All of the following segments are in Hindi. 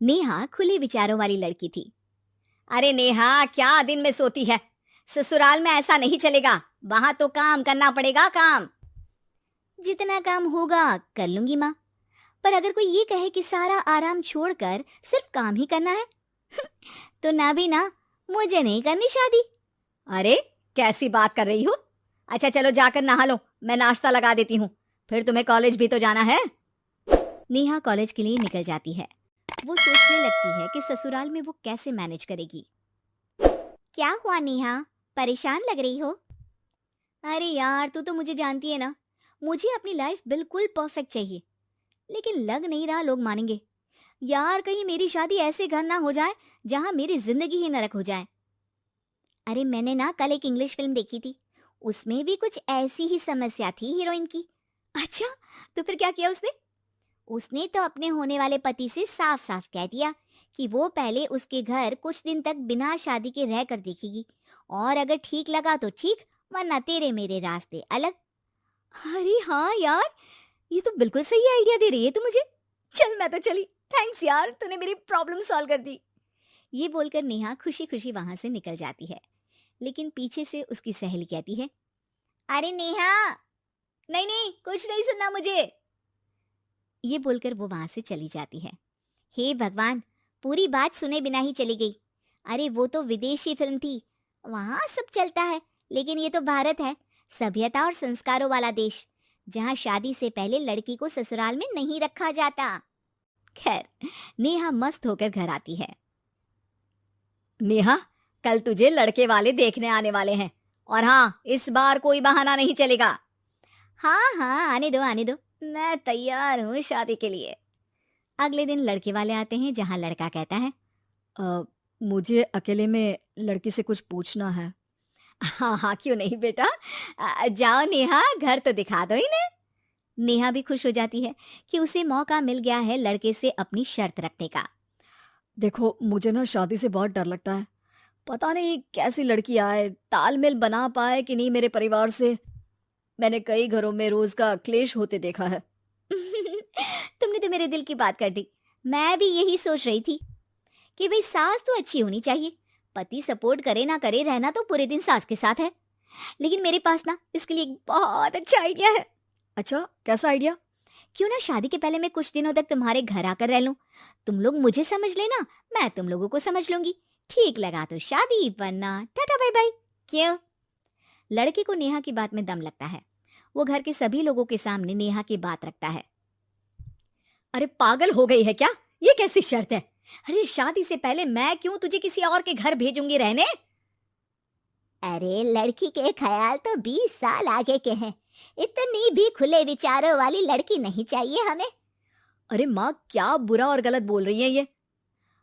नेहा खुले विचारों वाली लड़की थी। अरे नेहा, क्या दिन में सोती है? ससुराल में ऐसा नहीं चलेगा। वहां तो काम करना पड़ेगा, काम। जितना काम होगा कर लूंगी माँ, पर अगर कोई ये कहे कि सारा आराम छोड़कर सिर्फ काम ही करना है तो ना भी ना, मुझे नहीं करनी शादी। अरे कैसी बात कर रही हो? अच्छा चलो जाकर नहा लो, मैं नाश्ता लगा देती हूँ, फिर तुम्हें कॉलेज भी तो जाना है। नेहा कॉलेज के लिए निकल जाती है। वो सोचने लगती है कि ससुराल में वो कैसे मैनेज करेगी। क्या हुआ नेहा, परेशान लग रही हो? अरे यार, तू तो मुझे जानती है ना, मुझे अपनी लाइफ बिल्कुल परफेक्ट चाहिए, लेकिन लग नहीं रहा लोग मानेंगे। यार कहीं मेरी शादी ऐसे घर ना हो जाए जहां मेरी जिंदगी ही नरक हो जाए। अरे मैंने ना कल एक इंग्लिश फिल्म देखी थी, उसमें भी कुछ ऐसी ही समस्या थी हीरोइन की। अच्छा, तो फिर क्या किया उसने? उसने तो अपने होने वाले पति से साफ साफ कह दिया कि वो पहले उसके घर कुछ दिन तक बिना शादी के रह कर देखेगी, और अगर ठीक लगा तो ठीक, वरना तेरे मेरे रास्ते अलग। अरे हाँ यार, ये तो बिल्कुल सही आइडिया दे रही है तू मुझे। चल मैं तो चली, थैंक्स यार, तूने मेरी प्रॉब्लम सॉल्व कर दी। ये बोलकर नेहा खुशी खुशी वहां से निकल जाती है, लेकिन पीछे से उसकी सहेली कहती है, अरे नेहा, नहीं नहीं, कुछ नहीं सुनना मुझे। ये बोलकर वो वहां से चली जाती है। हे भगवान, पूरी बात सुने बिना ही चली गई। अरे वो तो विदेशी फिल्म थी, वहां सब चलता है, लेकिन ये तो भारत है, सभ्यता और संस्कारों वाला देश, जहां शादी से पहले लड़की को ससुराल में नहीं रखा जाता। खैर, नेहा मस्त होकर घर आती है। नेहा, कल तुझे लड़के वाले देखने आने वाले हैं, और हाँ, इस बार कोई बहाना नहीं चलेगा। हाँ हाँ, आने दो आने दो, मैं तैयार हूँ शादी के लिए। अगले दिन लड़के वाले आते हैं, जहाँ लड़का कहता है, मुझे अकेले में लड़की से कुछ पूछना है। हाँ हाँ, क्यों नहीं बेटा, जाओ नेहा, घर तो दिखा दो इन्हें। नेहा भी खुश हो जाती है कि उसे मौका मिल गया है लड़के से अपनी शर्त रखने का। देखो, मुझे ना शादी से बहुत डर लगता है। पता नहीं कैसी लड़की आए, तालमेल बना पाए कि नहीं मेरे परिवार से। मैंने कई घरों में रोज का क्लेश होते देखा है। तुमने तो मेरे दिल की बात कर दी। मैं भी यही सोच रही थी कि भाई सास तो अच्छी होनी चाहिए, पति सपोर्ट करे ना करे, रहना तो पूरे दिन सास के साथ है। लेकिन मेरे पास ना इसके लिए एक बहुत अच्छा आइडिया है। अच्छा, कैसा आइडिया? क्यों ना शादी के पहले मैं कुछ दिनों तक तुम्हारे घर आकर रह लूं, तुम लोग मुझे समझ लेना, मैं तुम लोगों को समझ लूंगी। ठीक लगा तो शादी, वरना टाटा बाय बाय। क्यों? लड़के को नेहा की बात में दम लगता है। वो घर के सभी लोगों के सामने नेहा की बात रखता है। अरे पागल हो गई है क्या? ये कैसी शर्त है? अरे शादी से पहले मैं क्यों तुझे किसी और के घर भेजूंगी रहने? अरे लड़की के ख्याल तो 20 साल आगे के हैं, इतनी भी खुले विचारों वाली लड़की नहीं चाहिए हमें। अरे माँ, क्या बुरा और गलत बोल रही है ये?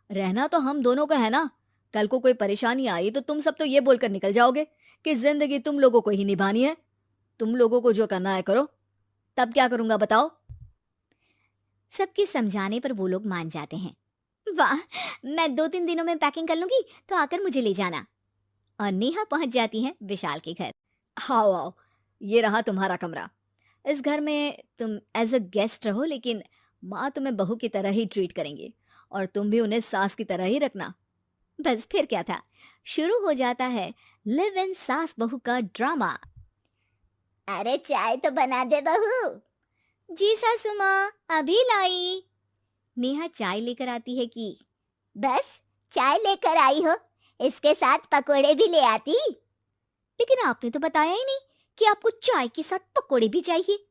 रहना तो हम दोनों का है ना। कल को कोई परेशानी आई तो तुम सब तो ये बोलकर निकल जाओगे कि जिंदगी तुम लोगों को ही निभानी है। तुम लोगों को जो करना है करो, तब क्या करूंगा बताओ? सबके समझाने पर वो लोग मान जाते हैं। वाह, मैं 2-3 दिनों में पैकिंग कर लूंगी, तो आकर मुझे ले जाना। और नेहा पहुंच जाती है विशाल के घर। आओ आओ, ये रहा तुम्हारा कमरा। इस घर में तुम एज अ गेस्ट रहो, लेकिन माँ तुम्हें बहू की तरह ही ट्रीट करेंगे, और तुम भी उन्हें सास की तरह ही रखना। बस फिर क्या था, शुरू हो जाता है लिव इन सास बहू का ड्रामा। अरे चाय तो बना दे बहू। जी सासू माँ, अभी लाई। नेहा चाय लेकर आती है कि बस चाय लेकर आई हो, इसके साथ पकोड़े भी ले आती। लेकिन आपने तो बताया ही नहीं कि आपको चाय के साथ पकोड़े भी चाहिए।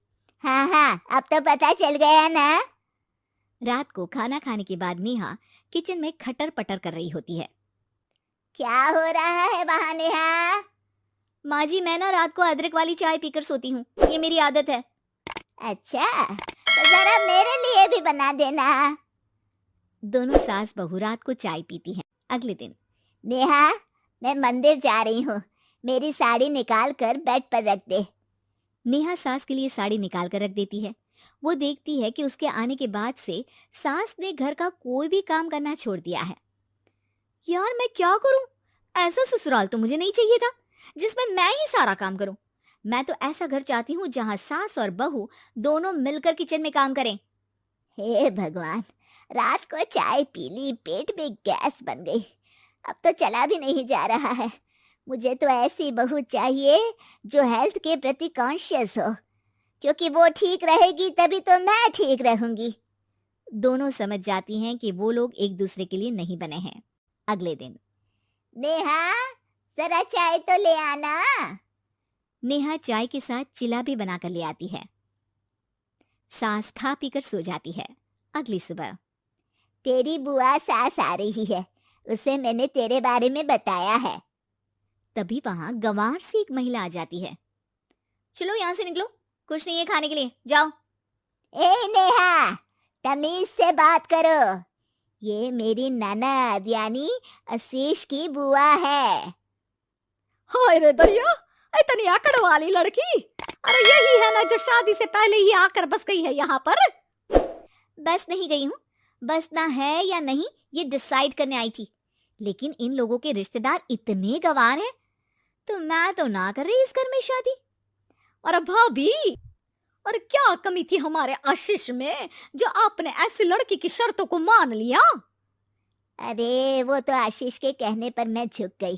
हाँ हाँ, अब तो पता चल गया ना। रात को खाना खाने के बाद नेहा किचन में खटर पटर कर रही होती है। क्या हो रहा है वहाँ नेहा? माँ जी, मैं ना रात को अदरक वाली चाय पीकर सोती हूँ, ये मेरी आदत है। अच्छा, तो जरा मेरे लिए भी बना देना। दोनों सास बहू रात को चाय पीती हैं। अगले दिन, नेहा, मैं मंदिर जा रही हूँ, मेरी साड़ी निकाल कर बेड पर रख दे। नेहा सास के लिए साड़ी निकाल कर रख देती है। वो देखती है कि उसके आने के बाद से सास ने घर का कोई भी काम करना छोड़ दिया है। यार मैं क्या करूं? ऐसा ससुराल तो मुझे नहीं चाहिए था जिसमें मैं ही सारा काम करूं। मैं तो ऐसा घर चाहती हूँ जहाँ सास और बहू दोनों मिलकर किचन में काम करें। हे भगवान, रात को चाय पी ली, पेट में गैस बन गई, अब तो चला भी नहीं जा रहा है। मुझे तो ऐसी बहू चाहिए जो हेल्थ के प्रति कॉन्शियस हो, क्योंकि वो ठीक रहेगी तभी तो मैं ठीक रहूंगी। दोनों समझ जाती हैं कि वो लोग एक दूसरे के लिए नहीं बने हैं। अगले दिन नेहा, जरा चाय तो ले आना। नेहा चाय के साथ चिला भी बनाकर ले आती है। सास खा पीकर सो जाती है। अगली सुबह तेरी बुआ सास आ रही है, उसे मैंने तेरे बारे में बताया है। तभी वहां गंवार से एक महिला आ जाती है। चलो यहां से निकलो, कुछ नहीं है खाने के लिए, जाओ। ए नेहा, तमीज से बात करो, ये मेरी ननद यानी आशीष की बुआ है। हाय रे दैया, इतनी आकड़ वाली लड़की, अरे यही है ना जो शादी से पहले ही आकर बस गई है यहाँ पर। बस नहीं गई हूँ, बसना है या नहीं ये डिसाइड करने आई थी, लेकिन इन लोगों के रिश्तेदार इतने गंवार हैं तो मैं तो ना कर रही इस घर में शादी। और भाभी, और क्या कमी थी हमारे आशीष में जो आपने ऐसी लड़की की शर्तों को मान लिया? अरे वो तो आशीष के कहने पर मैं झुक गई,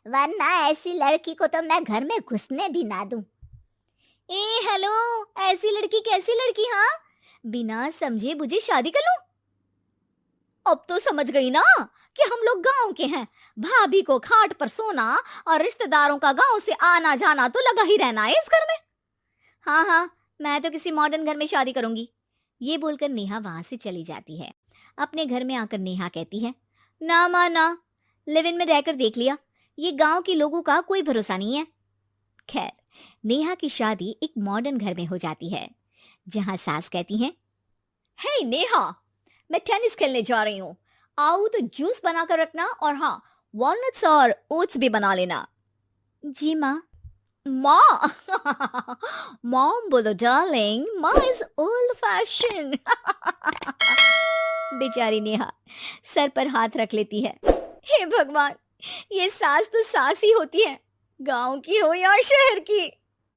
वरना ऐसी लड़की को तो मैं घर में घुसने भी ना दूं। ए हेलो, ऐसी लड़की कैसी लड़की? हाँ, बिना समझे बुझे शादी कर लूं? अब तो समझ गई ना कि हम लोग गांव के हैं। भाभी को खाट पर सोना और रिश्तेदारों का गांव से आना जाना तो लगा ही रहना है इस घर में। हाँ हाँ, मैं तो किसी मॉडर्न घर में शादी करूंगी। ये बोलकर नेहा वहां से चली जाती है। अपने घर में आकर नेहा कहती है, ना माँ ना, लिव इन में रहकर देख लिया, ये गांव के लोगों का कोई भरोसा नहीं है। खैर, नेहा की शादी एक मॉडर्न घर में हो जाती है, जहां सास कहती है, हे नेहा, मैं टेनिस खेलने जा रही हूँ, आओ तो जूस बनाकर रखना, और हाँ, वॉलनट्स और ओट्स भी बना लेना। जी माँ। माँ मॉम बोलो डार्लिंग, माँ इज ओल्ड फैशन। बेचारी नेहा सर पर हाथ रख लेती है। हे भगवान, ये सास तो सास ही होती है, गांव की हो या शहर की।